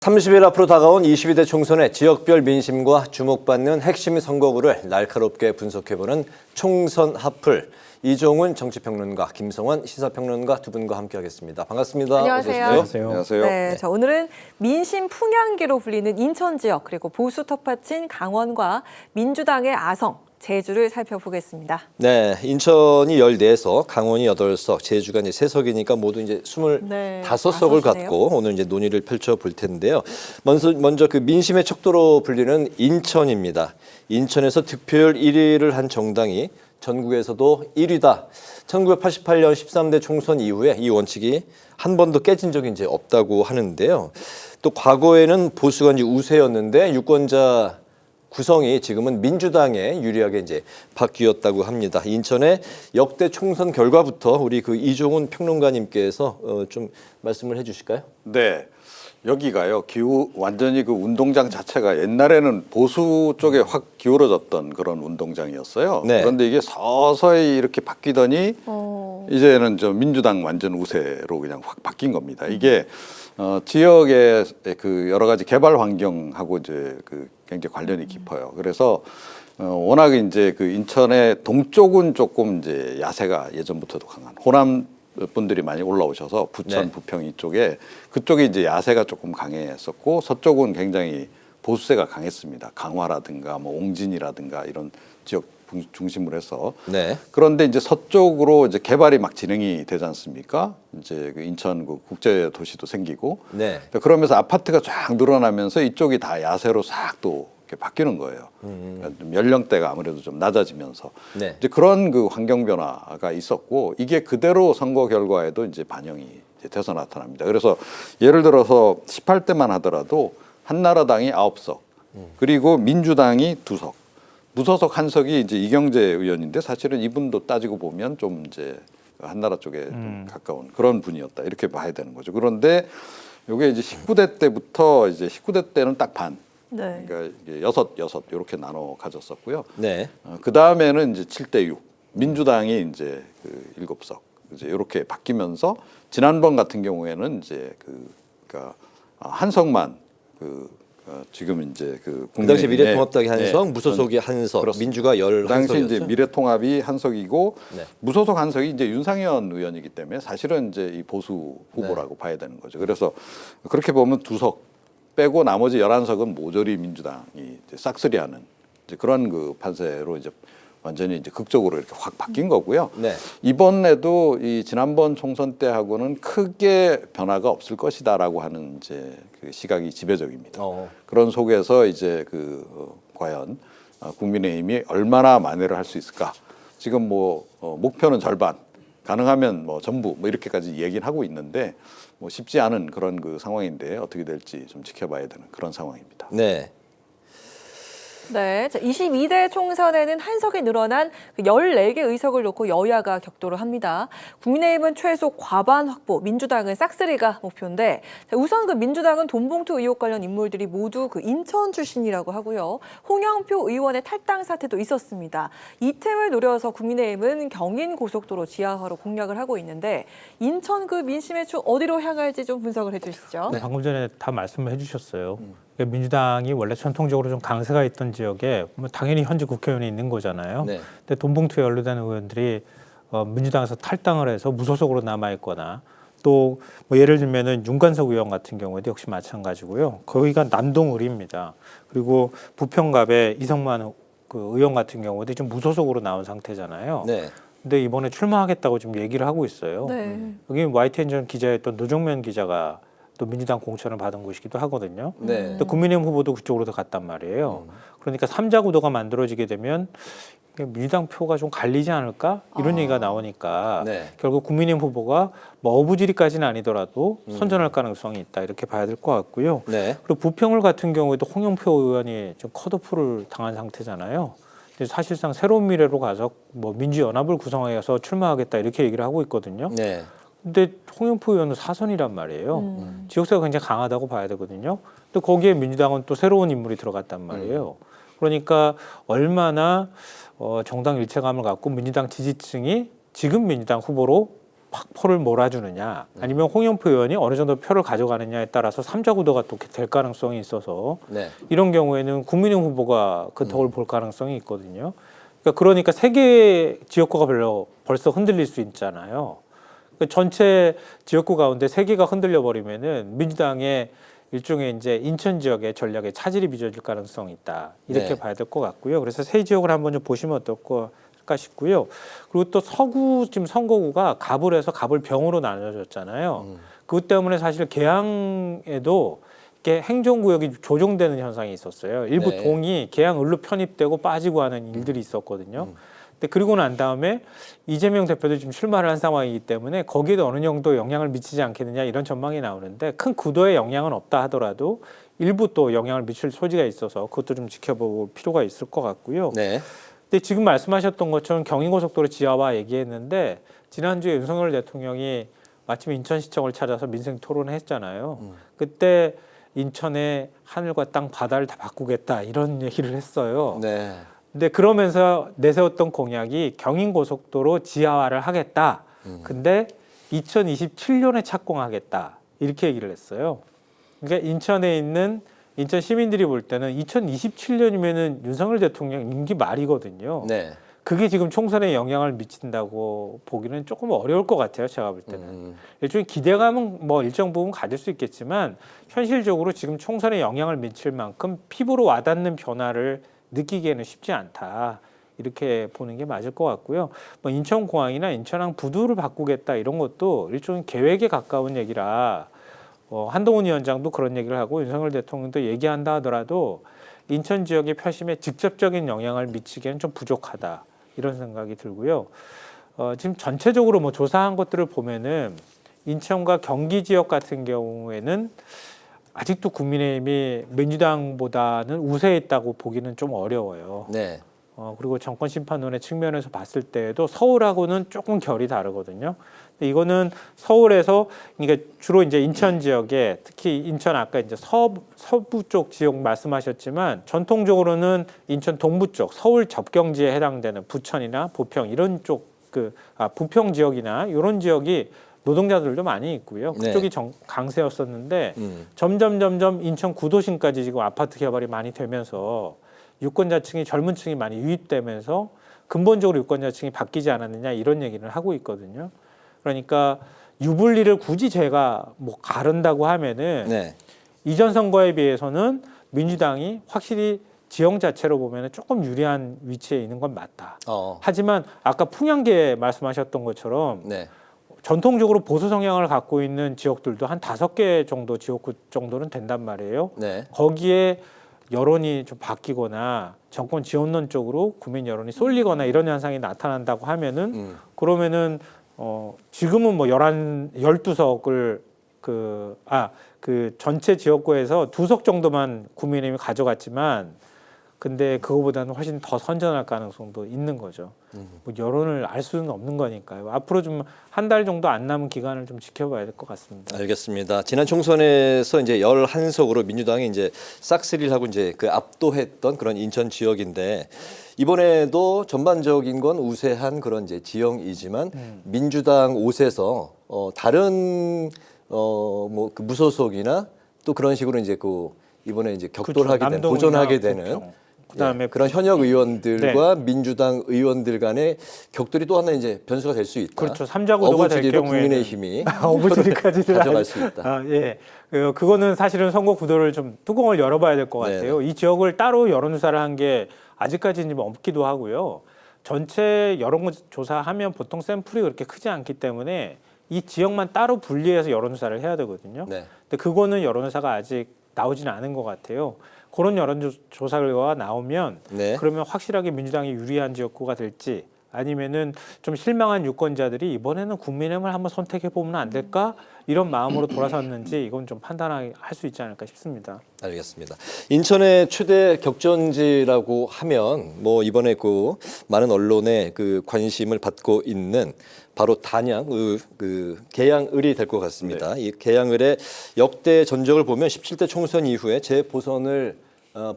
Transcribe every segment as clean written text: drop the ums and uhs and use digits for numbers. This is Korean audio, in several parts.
30일 앞으로 다가온 22대 총선의 지역별 민심과 주목받는 핵심 선거구를 날카롭게 분석해보는 총선 핫플. 이종훈 정치평론가, 김성환 시사평론가 두 분과 함께하겠습니다. 반갑습니다. 안녕하세요. 안녕하세요. 네, 자, 오늘은 민심 풍향기로 불리는 인천 지역 그리고 보수 텃밭인 강원과 민주당의 아성, 제주를 살펴보겠습니다. 네, 인천이 14석, 강원이 8석, 제주가 이제 3석이니까 모두 이제 25석을 갖고 오늘 이제 논의를 펼쳐 볼 텐데요. 먼저 그 민심의 척도로 불리는 인천입니다. 인천에서 득표율 1위를 한 정당이 전국에서도 1위다. 1988년 13대 총선 이후에 이 원칙이 한 번도 깨진 적이 이제 없다고 하는데요. 또 과거에는 보수가 이제 우세였는데 유권자 구성이 지금은 민주당에 유리하게 이제 바뀌었다고 합니다. 인천의 역대 총선 결과부터 우리 그 이종훈 평론가님께서 좀 말씀을 해주실까요? 네, 여기가요. 완전히 그 운동장 자체가 옛날에는 보수 쪽에 확 기울어졌던 그런 운동장이었어요. 네. 그런데 이게 서서히 이렇게 바뀌더니 이제는 저 민주당 완전 우세로 그냥 확 바뀐 겁니다. 이게 지역의 그 여러 가지 개발 환경하고 이제 그 굉장히 관련이 깊어요. 그래서 워낙 이제 그 인천의 동쪽은 조금 이제 야세가 예전부터도 강한 호남 분들이 많이 올라오셔서 부천, 네. 부평 이쪽에 그쪽에 이제 야세가 조금 강했었고 서쪽은 굉장히 보수세가 강했습니다. 강화라든가 뭐 옹진이라든가 이런 지역 중심으로 해서. 네. 그런데 이제 서쪽으로 이제 개발이 막 진행이 되지 않습니까? 이제 그 인천 그 국제 도시도 생기고. 네. 그러면서 아파트가 쫙 늘어나면서 이쪽이 다 야세로 싹 또 이렇게 바뀌는 거예요. 그러니까 좀 연령대가 아무래도 좀 낮아지면서. 네. 이제 그런 그 환경 변화가 있었고 이게 그대로 선거 결과에도 이제 반영이 이제 돼서 나타납니다. 그래서 예를 들어서 18대만 하더라도 한나라당이 9석, 그리고 민주당이 2석. 무소속 한석이 이제 이경재 의원인데 사실은 이분도 따지고 보면 좀 이제 한나라 쪽에 좀 가까운 그런 분이었다 이렇게 봐야 되는 거죠. 그런데 이게 이제 19대 때부터 이제 19대 때는 딱 반, 네. 그러니까 이게 여섯 이렇게 나눠 가졌었고요. 네. 그 다음에는 이제 7대 6, 민주당이 이제 그 7석 이제 이렇게 바뀌면서 지난번 같은 경우에는 이제 그러니까 한석만 지금 이제 그 당시 미래통합당이 한석, 네, 무소속이 한석, 그렇습니다. 민주가 10석이었죠. 그 당시 이제 미래통합이 한석이고 네. 무소속 한석이 이제 윤상현 의원이기 때문에 사실은 이제 이 보수 후보라고 봐야 되는 거죠. 그래서 그렇게 보면 2석 빼고 나머지 11석은 모조리 민주당이 이제 싹쓸이하는 이제 그런 그 판세로 이제 완전히 이제 극적으로 이렇게 확 바뀐 거고요. 네. 이번에도 이 지난번 총선 때하고는 크게 변화가 없을 것이다라고 하는 이제 그 시각이 지배적입니다. 그런 속에서 이제 과연 국민의힘이 얼마나 만회를 할 수 있을까? 지금 뭐 목표는 절반, 가능하면 뭐 전부 뭐 이렇게까지 얘기는 하고 있는데 뭐 쉽지 않은 그런 그 상황인데 어떻게 될지 좀 지켜봐야 되는 그런 상황입니다. 네. 네, 자, 22대 총선에는 한석이 늘어난 14개 의석을 놓고 여야가 격돌을 합니다. 국민의힘은 최소 과반 확보, 민주당은 싹쓸이가 목표인데 자, 우선 민주당은 돈봉투 의혹 관련 인물들이 모두 인천 출신이라고 하고요. 홍영표 의원의 탈당 사태도 있었습니다. 이 틈을 노려서 국민의힘은 경인 고속도로 지하화로 공략을 하고 있는데 인천 민심의 축 어디로 향할지 좀 분석을 해주시죠. 네, 방금 전에 다 말씀을 해주셨어요. 민주당이 원래 전통적으로 좀 강세가 있던 지역에 뭐 당연히 현재 국회의원이 있는 거잖아요. 네. 근데 돈봉투에 연루된 의원들이 민주당에서 탈당을 해서 무소속으로 남아 있거나 또 뭐 예를 들면은 윤관석 의원 같은 경우에도 역시 마찬가지고요. 거기가 남동을입니다. 그리고 부평갑의 이성만 그 의원 같은 경우도 좀 무소속으로 나온 상태잖아요. 네. 근데 이번에 출마하겠다고 지금 얘기를 하고 있어요. 네. 여기 YTN 전 기자였던 노정면 기자가 또 민주당 공천을 받은 곳이기도 하거든요. 네. 또 국민의힘 후보도 그쪽으로 갔단 말이에요. 그러니까 3자 구도가 만들어지게 되면 민주당 표가 좀 갈리지 않을까 이런 얘기가 나오니까 네. 결국 국민의힘 후보가 뭐 어부지리까지는 아니더라도 선전할 가능성이 있다 이렇게 봐야 될 것 같고요. 네. 그리고 부평을 같은 경우에도 홍영표 의원이 좀 컷오프를 당한 상태잖아요. 근데 사실상 새로운 미래로 가서 뭐 민주연합을 구성해서 출마하겠다 이렇게 얘기를 하고 있거든요. 네. 근데 홍영표 의원은 사선이란 말이에요. 지역세가 굉장히 강하다고 봐야 되거든요. 또 거기에 민주당은 또 새로운 인물이 들어갔단 말이에요. 그러니까 얼마나 정당 일체감을 갖고 민주당 지지층이 지금 민주당 후보로 확 표를 몰아주느냐 아니면 홍영표 의원이 어느 정도 표를 가져가느냐에 따라서 삼자 구도가 또 될 가능성이 있어서 네. 이런 경우에는 국민의힘 후보가 그 덕을 볼 가능성이 있거든요. 그러니까 세 개의 지역구가 벌써 흔들릴 수 있잖아요. 그러니까 전체 지역구 가운데 세 개가 흔들려 버리면은 민주당의 일종의 이제 인천 지역의 전략에 차질이 빚어질 가능성이 있다. 이렇게 네. 봐야 될 것 같고요. 그래서 세 지역을 한번 좀 보시면 어떨까 싶고요. 그리고 또 서구 지금 선거구가 갑을에서 갑을병으로 나눠졌잖아요. 그것 때문에 사실 계양에도 이렇게 행정구역이 조정되는 현상이 있었어요. 일부 네. 동이 계양을로 편입되고 빠지고 하는 일들이 있었거든요. 근데 그리고 난 다음에 이재명 대표도 지금 출마를 한 상황이기 때문에 거기에도 어느 정도 영향을 미치지 않겠느냐 이런 전망이 나오는데 큰 구도에 영향은 없다 하더라도 일부 또 영향을 미칠 소지가 있어서 그것도 좀 지켜볼 필요가 있을 것 같고요. 네. 근데 지금 말씀하셨던 것처럼 경인고속도로 지하화 얘기했는데 지난주에 윤석열 대통령이 마침 인천시청을 찾아서 민생 토론을 했잖아요. 그때 인천의 하늘과 땅 바다를 다 바꾸겠다 이런 얘기를 했어요. 네. 근데 그러면서 내세웠던 공약이 경인고속도로 지하화를 하겠다. 근데 2027년에 착공하겠다. 이렇게 얘기를 했어요. 그러니까 인천에 있는 인천 시민들이 볼 때는 2027년이면은 윤석열 대통령 임기 말이거든요. 네. 그게 지금 총선에 영향을 미친다고 보기는 조금 어려울 것 같아요. 제가 볼 때는. 일종의 기대감은 뭐 일정 부분 가질 수 있겠지만 현실적으로 지금 총선에 영향을 미칠 만큼 피부로 와닿는 변화를 느끼기에는 쉽지 않다. 이렇게 보는 게 맞을 것 같고요. 뭐 인천공항이나 인천항 부두를 바꾸겠다 이런 것도 일종의 계획에 가까운 얘기라 한동훈 위원장도 그런 얘기를 하고 윤석열 대통령도 얘기한다 하더라도 인천 지역의 표심에 직접적인 영향을 미치기에는 좀 부족하다. 이런 생각이 들고요. 지금 전체적으로 뭐 조사한 것들을 보면은 인천과 경기 지역 같은 경우에는 아직도 국민의힘이 민주당보다는 우세에 있다고 보기는 좀 어려워요. 네. 그리고 정권 심판론의 측면에서 봤을 때에도 서울하고는 조금 결이 다르거든요. 근데 이거는 서울에서 그러니까 주로 이제 인천 지역에 특히 인천 아까 이제 서부 쪽 지역 말씀하셨지만 전통적으로는 인천 동부 쪽 서울 접경지에 해당되는 부천이나 부평 이런 쪽 부평 지역이나 이런 지역이 노동자들도 많이 있고요. 그쪽이 강세였었는데 점점 인천 구도심까지 지금 아파트 개발이 많이 되면서 유권자층이 젊은 층이 많이 유입되면서 근본적으로 유권자층이 바뀌지 않았느냐 이런 얘기를 하고 있거든요. 그러니까 유불리를 굳이 제가 뭐 가른다고 하면은 네. 이전 선거에 비해서는 민주당이 확실히 지형 자체로 보면은 조금 유리한 위치에 있는 건 맞다. 하지만 아까 풍양계 말씀하셨던 것처럼 네. 전통적으로 보수 성향을 갖고 있는 지역들도 한 5개 정도 지역구 정도는 된단 말이에요. 네. 거기에 여론이 좀 바뀌거나 정권 지원론 쪽으로 국민 여론이 쏠리거나 이런 현상이 나타난다고 하면은 그러면은 지금은 뭐 12석을 그 전체 지역구에서 2석 정도만 국민의힘이 가져갔지만 근데 그거보다는 훨씬 더 선전할 가능성도 있는 거죠. 뭐 여론을 알 수는 없는 거니까요. 앞으로 좀 한 달 정도 안 남은 기간을 좀 지켜봐야 될 것 같습니다. 알겠습니다. 지난 총선에서 이제 11석으로 민주당이 이제 싹쓸이를 하고 이제 그 압도했던 그런 인천 지역인데 이번에도 전반적인 건 우세한 그런 이제 지형이지만 민주당 옷에서 다른 뭐 그 무소속이나 또 그런 식으로 이제 그 이번에 이제 격돌하게 되는 도전하게 되는 그다음에 그런 현역 의원들과 민주당 의원들 간의 격돌이 또 하나 이제 변수가 될 수 있다. 그렇죠. 삼자구도가 될 어부지리로 경우에는 국민의힘이 어부지리까지 가져갈 수 있다. 예, 그거는 사실은 선거 구도를 좀 뚜껑을 열어봐야 될 것 같아요. 네네. 이 지역을 따로 여론조사를 한 게 아직까지는 없기도 하고요. 전체 여론조사하면 보통 샘플이 그렇게 크지 않기 때문에 이 지역만 따로 분리해서 여론조사를 해야 되거든요. 네. 근데 그거는 여론조사가 아직 나오지는 않은 것 같아요. 그런 여론조사 결과가 나오면 네. 그러면 확실하게 민주당이 유리한 지역구가 될지 아니면은 좀 실망한 유권자들이 이번에는 국민의힘을 한번 선택해 보면 안 될까 이런 마음으로 돌아섰는지 이건 좀 판단할 수 있지 않을까 싶습니다. 알겠습니다. 인천의 최대 격전지라고 하면 뭐 이번에 그 많은 언론의 그 관심을 받고 있는 바로 단양 그 계양을이 될 것 같습니다. 이 계양을의 역대 전적을 보면 17대 총선 이후에 재보선을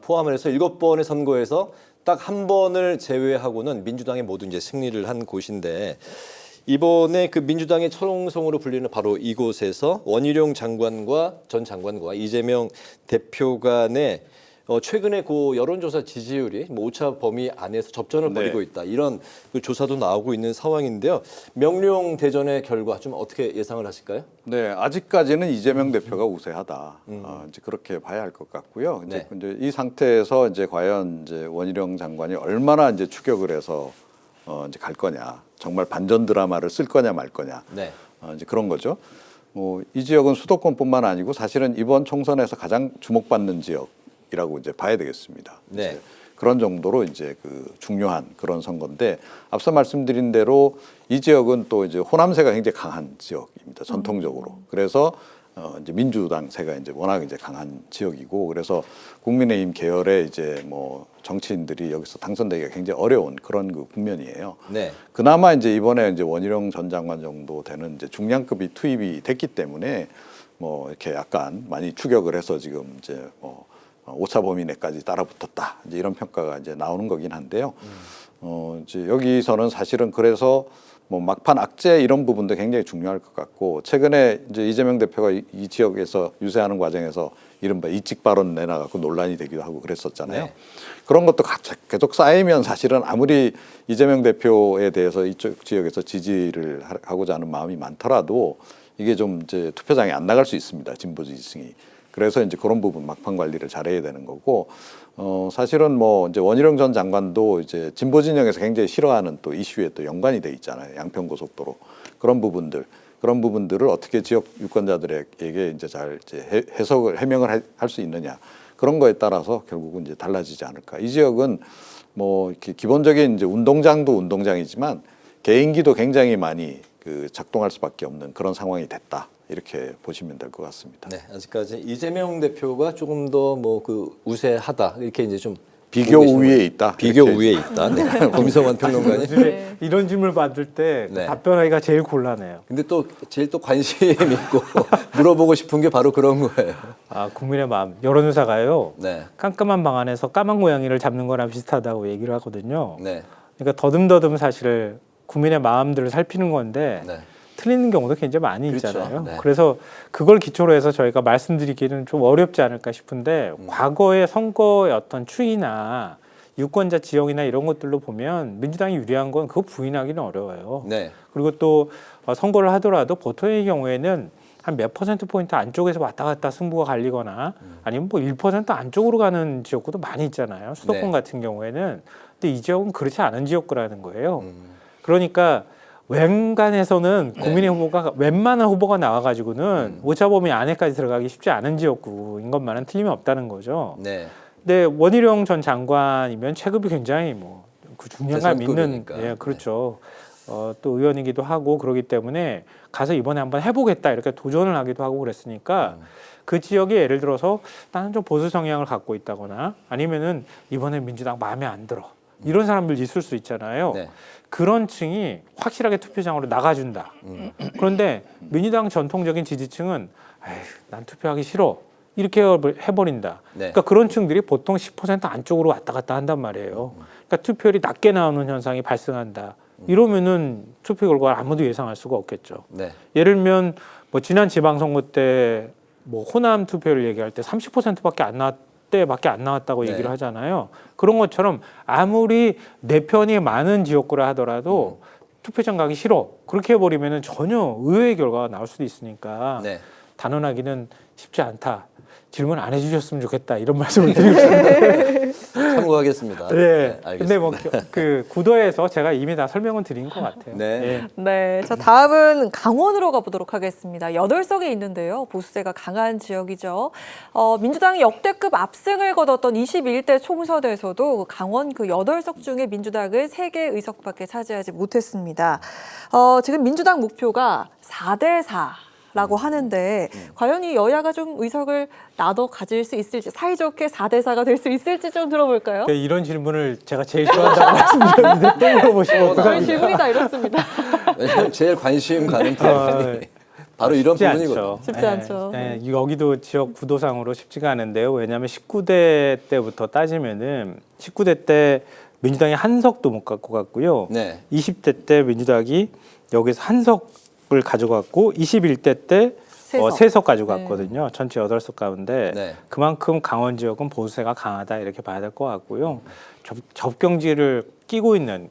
포함을 해서 7번의 선거에서 딱 한 번을 제외하고는 민주당이 모두 이제 승리를 한 곳인데 이번에 그 민주당의 철옹성으로 불리는 바로 이곳에서 원희룡 장관과 전 장관과 이재명 대표 간의 최근에 그 여론조사 지지율이 뭐 오차 범위 안에서 접전을 네. 벌이고 있다. 이런 그 조사도 나오고 있는 상황인데요. 명령 대전의 결과 좀 어떻게 예상을 하실까요? 네, 아직까지는 이재명 대표가 우세하다. 이제 그렇게 봐야 할 것 같고요. 네. 이제 이 상태에서 이제 과연 이제 원희룡 장관이 얼마나 이제 추격을 해서 이제 갈 거냐, 정말 반전 드라마를 쓸 거냐 말 거냐, 네. 이제 그런 거죠. 이 지역은 수도권뿐만 아니고 사실은 이번 총선에서 가장 주목받는 지역이라고 이제 봐야 되겠습니다. 네. 이제 그런 정도로 이제 그 중요한 그런 선거인데 앞서 말씀드린 대로 이 지역은 또 이제 호남세가 굉장히 강한 지역입니다. 전통적으로. 그래서 이제 민주당세가 이제 워낙 이제 강한 지역이고 그래서 국민의힘 계열의 이제 뭐 정치인들이 여기서 당선되기가 굉장히 어려운 그런 그 국면이에요. 네. 그나마 이제 이번에 이제 원희룡 전 장관 정도 되는 이제 중량급이 투입이 됐기 때문에 뭐 이렇게 약간 많이 추격을 해서 지금 이제 뭐 오차 범위 내까지 따라붙었다. 이제 이런 평가가 이제 나오는 거긴 한데요. 이제 여기서는 사실은 그래서 뭐 막판 악재 이런 부분도 굉장히 중요할 것 같고 최근에 이제 이재명 대표가 이 지역에서 유세하는 과정에서 이른바 이직 발언 내놔갖고 논란이 되기도 하고 그랬었잖아요. 네. 그런 것도 계속 쌓이면 사실은 아무리 이재명 대표에 대해서 이쪽 지역에서 지지를 하고자 하는 마음이 많더라도 이게 좀 이제 투표장에 안 나갈 수 있습니다. 진보 지지층이. 그래서 이제 그런 부분 막판 관리를 잘해야 되는 거고, 사실은 뭐 이제 원희룡 전 장관도 이제 진보 진영에서 굉장히 싫어하는 또 이슈에 또 연관이 돼 있잖아요. 양평고속도로 그런 부분들을 어떻게 지역 유권자들에게 이제 잘 이제 해석을 해명을 할 수 있느냐 그런 거에 따라서 결국은 이제 달라지지 않을까. 이 지역은 뭐 이렇게 기본적인 이제 운동장도 운동장이지만 개인기도 굉장히 많이 그 작동할 수밖에 없는 그런 상황이 됐다. 이렇게 보시면 될 것 같습니다. 네, 아직까지 이재명 대표가 조금 더 뭐 그 우세하다 이렇게 이제 좀 비교 보고 계시는 우위에 거예요. 있다. 비교 이렇게. 우위에 있다. 네. 김성환 평론가님. 요즘에 이런 질문을 받을 때 네. 답변하기가 제일 곤란해요. 근데 또 제일 또 관심 있고 물어보고 싶은 게 바로 그런 거예요. 아, 국민의 마음. 여론조사가요. 네, 깜깜한 방 안에서 까만 고양이를 잡는 거랑 비슷하다고 얘기를 하거든요. 네, 그러니까 더듬더듬 사실 국민의 마음들을 살피는 건데 네. 틀리는 경우도 굉장히 많이 그렇죠. 있잖아요. 네. 그래서 그걸 기초로 해서 저희가 말씀드리기는 좀 어렵지 않을까 싶은데 과거의 선거의 어떤 추이나 유권자 지형이나 이런 것들로 보면 민주당이 유리한 건 그거 부인하기는 어려워요. 네. 그리고 또 선거를 하더라도 보통의 경우에는 한 몇 %포인트 안쪽에서 왔다 갔다 승부가 갈리거나 아니면 뭐 1% 안쪽으로 가는 지역구도 많이 있잖아요. 수도권 네. 같은 경우에는. 근데 이 지역은 그렇지 않은 지역구라는 거예요. 그러니까 웬간에서는 국민의 후보가 웬만한 후보가 나와가지고는 오차범위 안에까지 들어가기 쉽지 않은 지역구인 것만은 틀림이 없다는 거죠. 네. 근데 원희룡 전 장관이면 체급이 굉장히 뭐 그 중량감 있는 대선급이니까. 예 그렇죠. 또 의원이기도 하고 그러기 때문에 가서 이번에 한번 해보겠다 이렇게 도전을 하기도 하고 그랬으니까 그 지역에 예를 들어서 나는 좀 보수 성향을 갖고 있다거나 아니면은 이번에 민주당 마음에 안 들어 이런 사람들 있을 수 있잖아요. 네. 그런 층이 확실하게 투표장으로 나가준다. 그런데 민주당 전통적인 지지층은 에휴, 난 투표하기 싫어. 이렇게 해버린다. 네. 그러니까 그런 층들이 보통 10% 안쪽으로 왔다 갔다 한단 말이에요. 그러니까 투표율이 낮게 나오는 현상이 발생한다. 이러면은 투표 결과를 아무도 예상할 수가 없겠죠. 네. 예를 들면 뭐 지난 지방선거 때 뭐 호남 투표를 얘기할 때 30%밖에 안 나왔대밖에 안 나왔다고 네. 얘기를 하잖아요. 그런 것처럼 아무리 내 편이 많은 지역구라 하더라도 투표장 가기 싫어. 그렇게 해버리면은 전혀 의외의 결과가 나올 수도 있으니까 네. 단언하기는 쉽지 않다. 질문 안 해주셨으면 좋겠다. 이런 말씀을 드리고 싶습니다. 참고하겠습니다. 네. 알겠습니다. 근데 뭐 그 구도에서 제가 이미 다 설명은 드린 것 같아요. 네. 예. 네, 자 다음은 강원으로 가보도록 하겠습니다. 8석이 있는데요. 보수세가 강한 지역이죠. 민주당이 역대급 압승을 거뒀던 21대 총선에서도 강원 그 8석 중에 민주당은 3개 의석밖에 차지하지 못했습니다. 지금 민주당 목표가 4대4. 라고 하는데 과연 이 여야가 좀 의석을 나눠 가질 수 있을지 사이좋게 4대4가 될 수 있을지 좀 들어볼까요? 네, 이런 질문을 제가 제일 싫어한다고 말씀드렸는데 또 물어보시면 저희 어떡합니까? 질문이 다 이렇습니다. 왜냐하면 제일 관심 가는 부분이 바로 이런 쉽지 부분이거든요. 않죠. 쉽지 예, 않죠. 예, 여기도 지역 구도상으로 쉽지가 않은데요. 왜냐하면 19대 때부터 따지면은 19대 때 민주당이 한 석도 못 갖고 갔고요. 네. 20대 때 민주당이 여기서 한 석을 가져갔고 21대 때 세 석. 3석 가져갔거든요. 전체 8석 가운데 네. 그만큼 강원 지역은 보수세가 강하다 이렇게 봐야 될 것 같고요. 접경지를 끼고 있는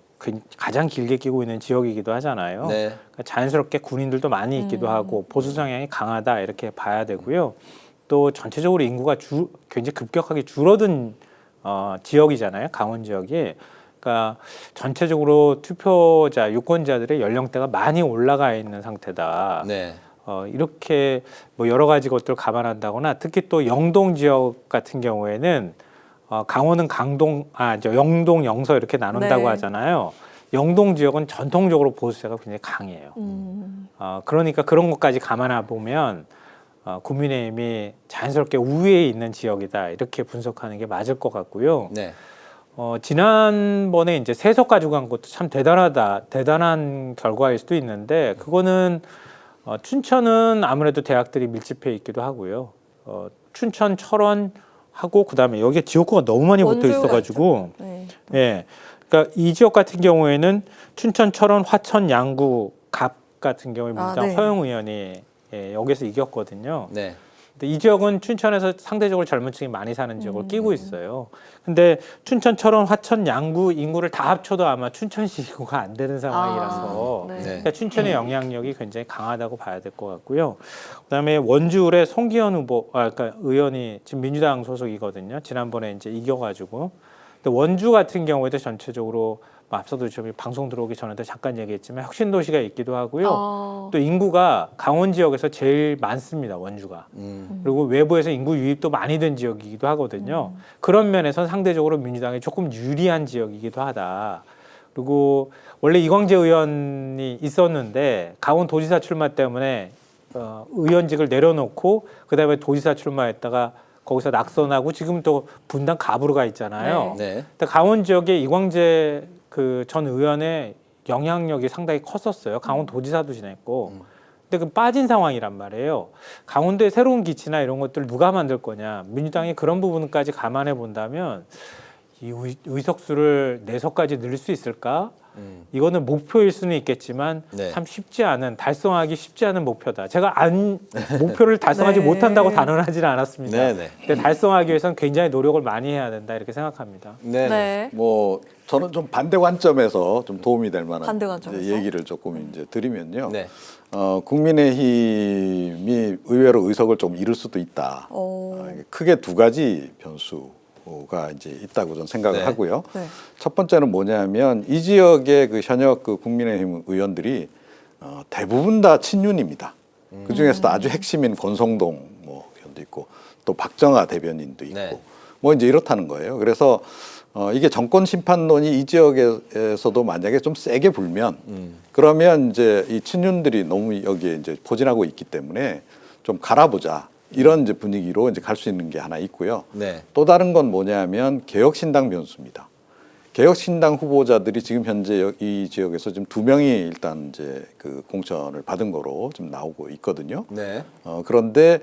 가장 길게 끼고 있는 지역이기도 하잖아요. 네. 그러니까 자연스럽게 군인들도 많이 있기도 하고 보수 성향이 강하다 이렇게 봐야 되고요. 또 전체적으로 인구가 굉장히 급격하게 줄어든 지역이잖아요. 강원 지역이. 그러니까 전체적으로 투표자, 유권자들의 연령대가 많이 올라가 있는 상태다. 네. 이렇게 뭐 여러 가지 것들을 감안한다거나 특히 또 영동 지역 같은 경우에는 강원은 영동, 영서 이렇게 나눈다고 네. 하잖아요. 영동 지역은 전통적으로 보수세가 굉장히 강해요. 그러니까 그런 것까지 감안해 보면 국민의힘이 자연스럽게 우위에 있는 지역이다 이렇게 분석하는 게 맞을 것 같고요. 네. 지난번에 이제 3석 가지고 간 것도 참 대단한 결과일 수도 있는데 그거는 춘천은 아무래도 대학들이 밀집해 있기도 하고요. 춘천, 철원 하고 그다음에 여기에 지역구가 너무 많이 붙어 있어가지고, 네. 예, 그러니까 이 지역 같은 경우에는 춘천, 철원, 화천, 양구, 갑 같은 경우에 민주당 네. 허영 의원이 여기서 이겼거든요. 네. 근데 이 지역은 춘천에서 상대적으로 젊은 층이 많이 사는 지역을 끼고 있어요. 근데 춘천, 철원, 화천, 양구 인구를 다 합쳐도 아마 춘천시 인구가 안 되는 상황이라서 네. 그러니까 춘천의 영향력이 굉장히 강하다고 봐야 될 것 같고요. 그다음에 원주울의 송기현 후보, 그러니까 의원이 지금 민주당 소속이거든요. 지난번에 이제 이겨가지고. 근데 원주 같은 경우에도 전체적으로 앞서도 좀 방송 들어오기 전에도 잠깐 얘기했지만 혁신도시가 있기도 하고요. 또 인구가 강원 지역에서 제일 많습니다. 원주가. 그리고 외부에서 인구 유입도 많이 된 지역이기도 하거든요. 그런 면에서 상대적으로 민주당이 조금 유리한 지역이기도 하다. 그리고 원래 이광재 의원이 있었는데 강원도지사 출마 때문에 의원직을 내려놓고 그다음에 도지사 출마했다가 거기서 낙선하고 지금 또 분당 갑으로 가 있잖아요. 네. 근데 강원 지역에 이광재 그 전 의원의 영향력이 상당히 컸었어요. 강원도지사도 지냈고. 근데 그 빠진 상황이란 말이에요. 강원도의 새로운 기치나 이런 것들 누가 만들 거냐. 민주당이 그런 부분까지 감안해 본다면 이 의석수를 4석까지 늘릴 수 있을까? 이거는 목표일 수는 있겠지만 네. 참 쉽지 않은, 달성하기 쉽지 않은 목표다. 제가 목표를 달성하지 네. 못한다고 단언하지는 않았습니다. 네, 네. 근데 달성하기 위해서는 굉장히 노력을 많이 해야 된다 이렇게 생각합니다. 네. 네. 뭐 저는 좀 반대 관점에서 좀 도움이 될 만한 반대 관점에서? 이제 얘기를 조금 이제 드리면요. 네. 국민의힘이 의외로 의석을 좀 잃을 수도 있다. 크게 2가지 변수가 이제 있다고 저는 생각을 네. 하고요. 네. 첫 번째는 뭐냐면 이 지역의 그 현역 그 국민의힘 의원들이 대부분 다 친윤입니다. 그 중에서도 아주 핵심인 권성동 뭐 의원도 있고 또 박정아 대변인도 있고 네. 뭐 이제 이렇다는 거예요. 그래서 이게 정권 심판론이 이 지역에서도 만약에 좀 세게 불면 그러면 이제 이 친윤들이 너무 여기에 이제 포진하고 있기 때문에 좀 갈아보자 이런 이제 분위기로 이제 갈 수 있는 게 하나 있고요. 네. 또 다른 건 뭐냐면 개혁신당 변수입니다. 개혁신당 후보자들이 지금 현재 이 지역에서 지금 2명이 일단 이제 그 공천을 받은 거로 좀 나오고 있거든요. 네. 그런데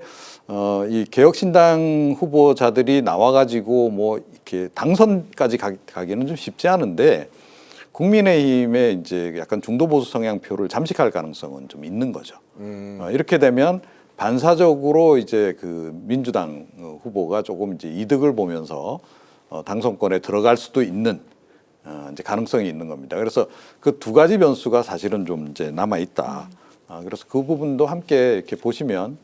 이 개혁신당 후보자들이 나와가지고 뭐 이렇게 당선까지 가기는 좀 쉽지 않은데 국민의힘의 이제 약간 중도 보수 성향표를 잠식할 가능성은 좀 있는 거죠. 이렇게 되면 반사적으로 이제 그 민주당 후보가 조금 이제 이득을 보면서 당선권에 들어갈 수도 있는 이제 가능성이 있는 겁니다. 그래서 그 2가지 변수가 사실은 좀 이제 남아 있다. 그래서 그 부분도 함께 이렇게 보시면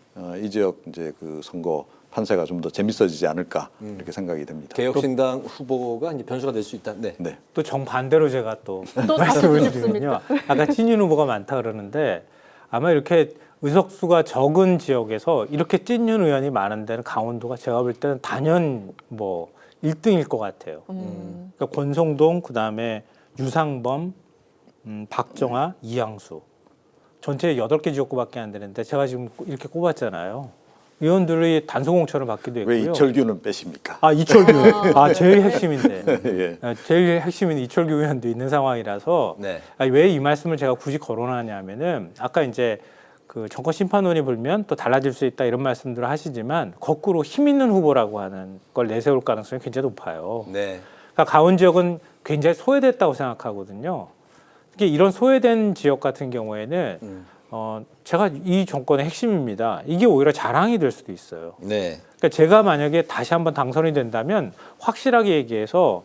이 지역 이제 그 선거 판세가 좀 더 재밌어지지 않을까 이렇게 생각이 됩니다. 개혁신당 후보가 이제 변수가 될 수 있다. 네. 네. 또 정반대로 제가 또 또 말씀을 다시 드리면요. 아까 친윤 후보가 많다 그러는데 아마 이렇게 의석수가 적은 지역에서 이렇게 찐윤 의원이 많은 데는 강원도가 제가 볼 때는 단연 뭐 1등일 것 같아요. 그러니까 권성동, 그다음에 유상범, 박정아, 이양수. 전체 8개 지역구밖에 안 되는데 제가 지금 이렇게 꼽았잖아요. 의원들이 단소공천을 받기도 했고요. 왜 이철규는 빼십니까? 이철규. 제일 핵심인데. 예. 제일 핵심인 이철규 의원도 있는 상황이라서 네. 왜 이 말씀을 제가 굳이 거론하냐면은 아까 이제 그 정권 심판론이 불면 또 달라질 수 있다 이런 말씀들을 하시지만 거꾸로 힘 있는 후보라고 하는 걸 내세울 가능성이 굉장히 높아요. 네. 그러니까 강원 지역은 굉장히 소외됐다고 생각하거든요. 특히 이런 소외된 지역 같은 경우에는 제가 이 정권의 핵심입니다. 이게 오히려 자랑이 될 수도 있어요. 네. 그러니까 제가 만약에 다시 한번 당선이 된다면 확실하게 얘기해서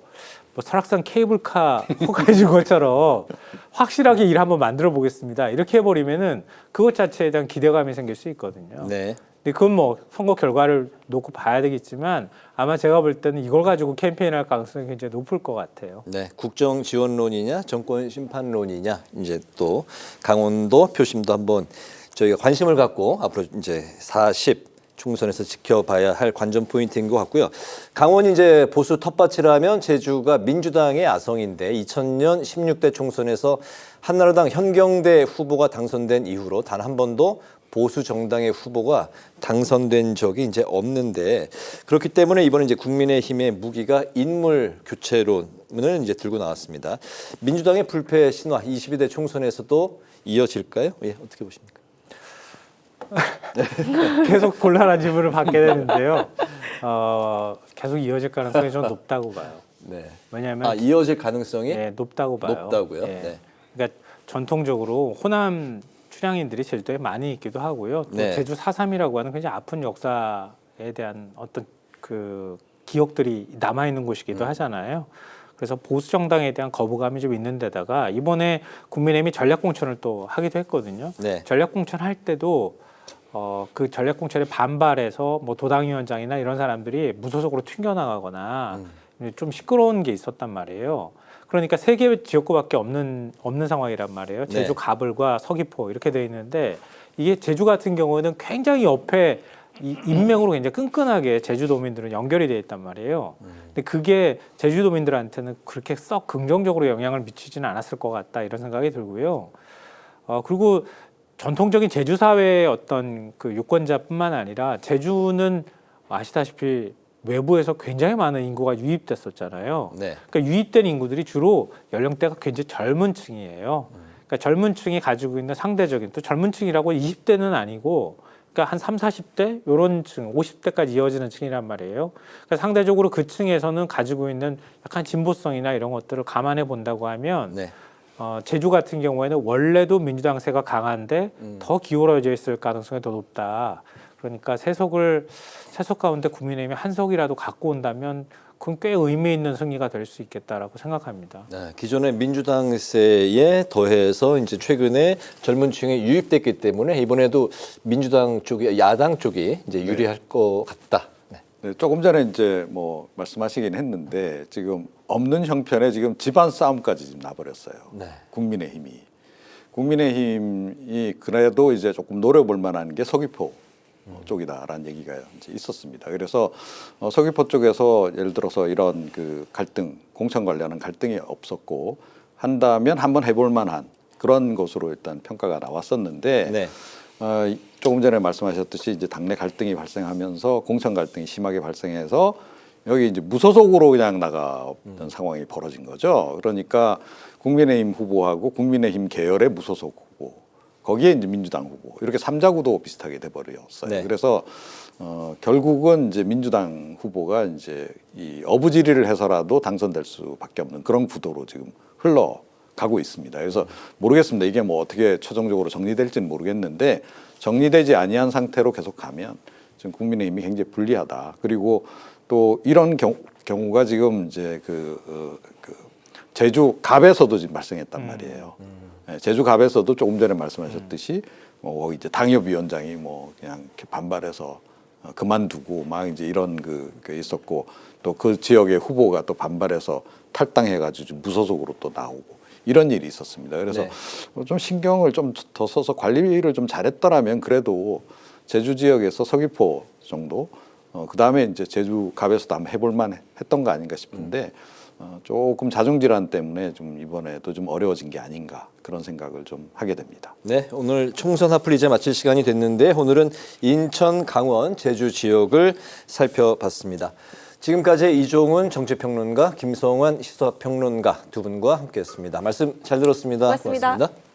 뭐 설악산 케이블카 호가해준 것처럼 확실하게 일 한번 만들어 보겠습니다. 이렇게 해버리면은 그것 자체에 대한 기대감이 생길 수 있거든요. 네. 근데 그건 뭐 선거 결과를 놓고 봐야 되겠지만 아마 제가 볼 때는 이걸 가지고 캠페인할 가능성이 굉장히 높을 것 같아요. 네, 국정 지원론이냐 정권 심판론이냐 이제 또 강원도 표심도 한번 저희가 관심을 갖고 앞으로 이제 40 총선에서 지켜봐야 할 관전 포인트인 것 같고요. 강원이 이제 보수 텃밭이라면 제주가 민주당의 아성인데 2000년 16대 총선에서 한나라당 현경대 후보가 당선된 이후로 단 한 번도 보수 정당의 후보가 당선된 적이 이제 없는데 그렇기 때문에 이번에 이제 국민의힘의 무기가 인물 교체론을 이제 들고 나왔습니다. 민주당의 불패 신화 22대 총선에서도 이어질까요? 예, 어떻게 보십니까? 계속 곤란한 질문을 받게 되는데요. 계속 이어질 가능성이 좀 높다고 봐요. 네. 왜냐하면 이어질 가능성이 네, 높다고 봐요. 높다고요? 네. 네. 그러니까 전통적으로 호남 출향인들이 제주도에 많이 있기도 하고요. 또 네. 제주 4.3이라고 하는 굉장히 아픈 역사에 대한 어떤 그 기억들이 남아 있는 곳이기도 하잖아요. 그래서 보수 정당에 대한 거부감이 좀 있는 데다가 이번에 국민의힘이 전략공천을 또 하기도 했거든요. 네. 전략공천 할 때도 그 전략공천에 반발해서 뭐 도당위원장이나 이런 사람들이 무소속으로 튕겨나가거나 좀 시끄러운 게 있었단 말이에요. 그러니까 3개 지역구밖에 없는 상황이란 말이에요. 제주 네. 가불과 서귀포 이렇게 돼 있는데 이게 제주 같은 경우는 굉장히 옆에 이 인맥으로 굉장히 끈끈하게 제주도민들은 연결이 돼 있단 말이에요. 근데 그게 제주도민들한테는 그렇게 썩 긍정적으로 영향을 미치지는 않았을 것 같다 이런 생각이 들고요. 그리고 전통적인 제주 사회의 어떤 그 유권자뿐만 아니라 제주는 아시다시피 외부에서 굉장히 많은 인구가 유입됐었잖아요. 네. 그러니까 유입된 인구들이 주로 연령대가 굉장히 젊은 층이에요. 그러니까 젊은 층이 가지고 있는 상대적인 또 젊은 층이라고 20대는 아니고 그러니까 한 30, 40대 이런 층, 50대까지 이어지는 층이란 말이에요. 그러니까 상대적으로 그 층에서는 가지고 있는 약간 진보성이나 이런 것들을 감안해 본다고 하면 네. 제주 같은 경우에는 원래도 민주당세가 강한데 더 기울어져 있을 가능성이 더 높다. 그러니까 세석 가운데 국민의힘이 한 석이라도 갖고 온다면 그건 꽤 의미 있는 승리가 될 수 있겠다라고 생각합니다. 네, 기존의 민주당세에 더해서 이제 최근에 젊은 층에 유입됐기 때문에 이번에도 민주당 쪽이 야당 쪽이 이제 유리할 것 같다. 네. 네, 조금 전에 이제 뭐 말씀하시긴 했는데 지금 없는 형편에 지금 집안 싸움까지 지금 나버렸어요. 네. 국민의힘이 그래도 이제 조금 노려볼 만한 게 서귀포 쪽이다라는 얘기가 이제 있었습니다. 그래서 서귀포 쪽에서 예를 들어서 이런 그 갈등, 공천 관련한 갈등이 없었고 한다면 한번 해볼 만한 그런 것으로 일단 평가가 나왔었는데 네. 조금 전에 말씀하셨듯이 이제 당내 갈등이 발생하면서 공천 갈등이 심하게 발생해서 여기 이제 무소속으로 그냥 나가던 상황이 벌어진 거죠. 그러니까 국민의힘 후보하고 국민의힘 계열의 무소속 후보 거기에 이제 민주당 후보 이렇게 3자구도 비슷하게 돼버렸어요. 네. 그래서 결국은 이제 민주당 후보가 이제 이 어부지리를 해서라도 당선될 수밖에 없는 그런 구도로 지금 흘러가고 있습니다. 그래서 모르겠습니다. 이게 뭐 어떻게 최종적으로 정리될지는 모르겠는데 정리되지 아니한 상태로 계속 가면 지금 국민의힘이 굉장히 불리하다. 그리고 또 이런 경우가 지금 이제 제주 갑에서도 지금 발생했단 말이에요. 네, 제주 갑에서도 조금 전에 말씀하셨듯이 뭐 이제 당협위원장이 뭐 그냥 이렇게 반발해서 그만두고 막 이제 이런 그 있었고 또 그 지역의 후보가 또 반발해서 탈당해가지고 무소속으로 또 나오고 이런 일이 있었습니다. 그래서 네. 좀 신경을 좀 더 써서 관리를 좀 잘했더라면 그래도 제주 지역에서 서귀포 정도 그 다음에 이제 제주 갑에서도 한번 해볼만 했던 거 아닌가 싶은데 조금 자중질환 때문에 좀 이번에도 좀 어려워진 게 아닌가 그런 생각을 좀 하게 됩니다. 네, 오늘 총선 핫플 이제 마칠 시간이 됐는데 오늘은 인천, 강원, 제주 지역을 살펴봤습니다. 지금까지 이종훈 정치평론가, 김성환 시사평론가 두 분과 함께했습니다. 말씀 잘 들었습니다. 고맙습니다. 고맙습니다.